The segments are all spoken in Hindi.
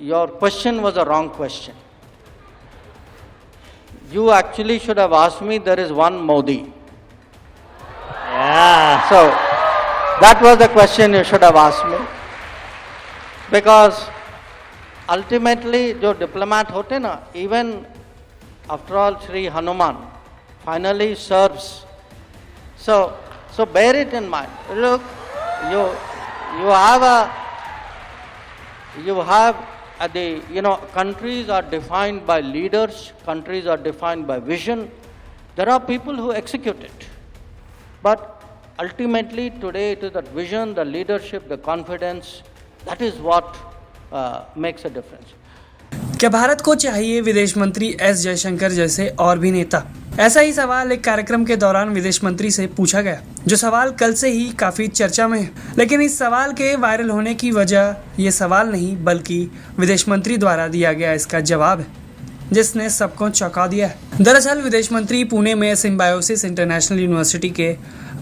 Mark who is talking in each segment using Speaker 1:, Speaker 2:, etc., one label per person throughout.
Speaker 1: your question was a wrong question. You actually should have asked me, there is one Modi.
Speaker 2: Yeah.
Speaker 1: So, that was the question you should have asked me. Because ultimately, जो diplomat होते ना, even after all, Sri Hanuman finally serves. So bear it in mind. Look, you have countries are defined by leaders, countries are defined by vision. There are people who execute it. But ultimately today it is that vision, the leadership, the confidence, that is what makes a difference.
Speaker 3: क्या भारत को चाहिए विदेश मंत्री एस जयशंकर जैसे और भी नेता? ऐसा ही सवाल एक कार्यक्रम के दौरान विदेश मंत्री से पूछा गया, जो सवाल कल से ही काफी चर्चा में है। लेकिन इस सवाल के वायरल होने की वजह ये सवाल नहीं बल्कि विदेश मंत्री द्वारा दिया गया इसका जवाब है, जिसने सबको चौंका दिया है। दरअसल विदेश मंत्री पुणे में सिम्बायोसिस इंटरनेशनल यूनिवर्सिटी के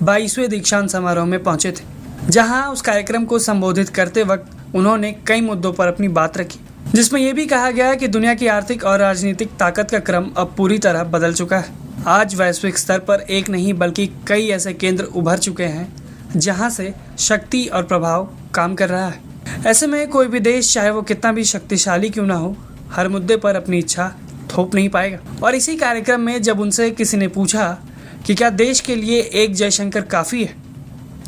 Speaker 3: 22वें दीक्षांत समारोह में पहुंचे थे, जहां उस कार्यक्रम को संबोधित करते वक्त उन्होंने कई मुद्दों पर अपनी बात रखी, जिसमें यह भी कहा गया कि दुनिया की आर्थिक और राजनीतिक ताकत का क्रम अब पूरी तरह बदल चुका है। आज वैश्विक स्तर पर एक नहीं बल्कि कई ऐसे केंद्र उभर चुके हैं जहां से शक्ति और प्रभाव काम कर रहा है। ऐसे में कोई भी देश, चाहे वो कितना भी शक्तिशाली क्यों ना हो, हर मुद्दे पर अपनी इच्छा थोप नहीं पाएगा। और इसी कार्यक्रम में जब उनसे किसी ने पूछा कि क्या देश के लिए एक जयशंकर काफ़ी है,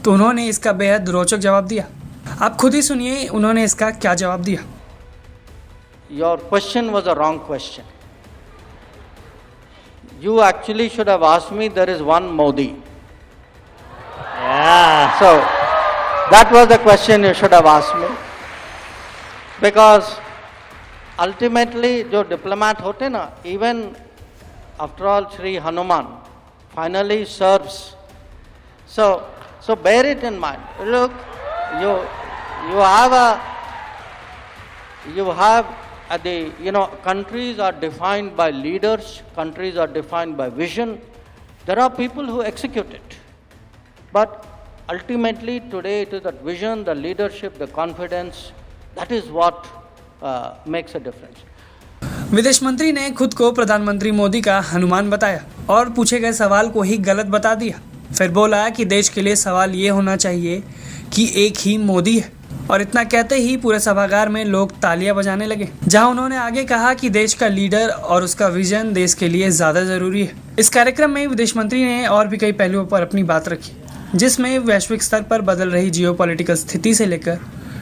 Speaker 3: तो उन्होंने इसका बेहद रोचक जवाब दिया। आप खुद ही सुनिए उन्होंने इसका क्या जवाब दिया।
Speaker 1: Your question was a wrong question. You actually should have asked me, there is one Modi.
Speaker 2: Yeah.
Speaker 1: So that was the question you should have asked me. Because ultimately जो diplomat होते ना, even after all Sri Hanuman finally serves. So bear it in mind. Look, countries are defined by leaders, countries are defined by vision. There are people who execute it. But ultimately today it is that vision, the leadership, the confidence, that is what makes a difference.
Speaker 3: विदेश मंत्री ने खुद को प्रधानमंत्री मोदी का हनुमान बताया और पूछे गए सवाल को ही गलत बता दिया। फिर बोला कि देश के लिए सवाल ये होना चाहिए कि एक ही मोदी है, और इतना कहते ही पूरे सभागार में लोग तालियां बजाने लगे। जहां उन्होंने आगे कहा कि देश का लीडर और उसका विजन देश के लिए ज़्यादा ज़रूरी है। इस कार्यक्रम में विदेश मंत्री ने और भी कई पहलुओं पर अपनी बात रखी, जिसमें वैश्विक स्तर पर बदल रही जियोपॉलिटिकल स्थिति से लेकर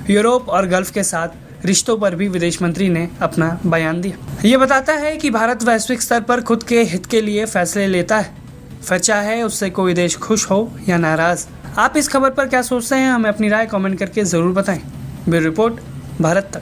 Speaker 3: यूरोप और गल्फ के साथ रिश्तों पर भी विदेश मंत्री ने अपना बयान दिया। ये बताता है कि भारत वैश्विक स्तर पर खुद के हित के लिए फैसले लेता है, फिर चाहे उससे कोई देश खुश हो या नाराज। आप इस खबर पर क्या सोचते हैं, हमें अपनी राय कमेंट करके ज़रूर बताएं। ब्यूरो रिपोर्ट, भारत तक।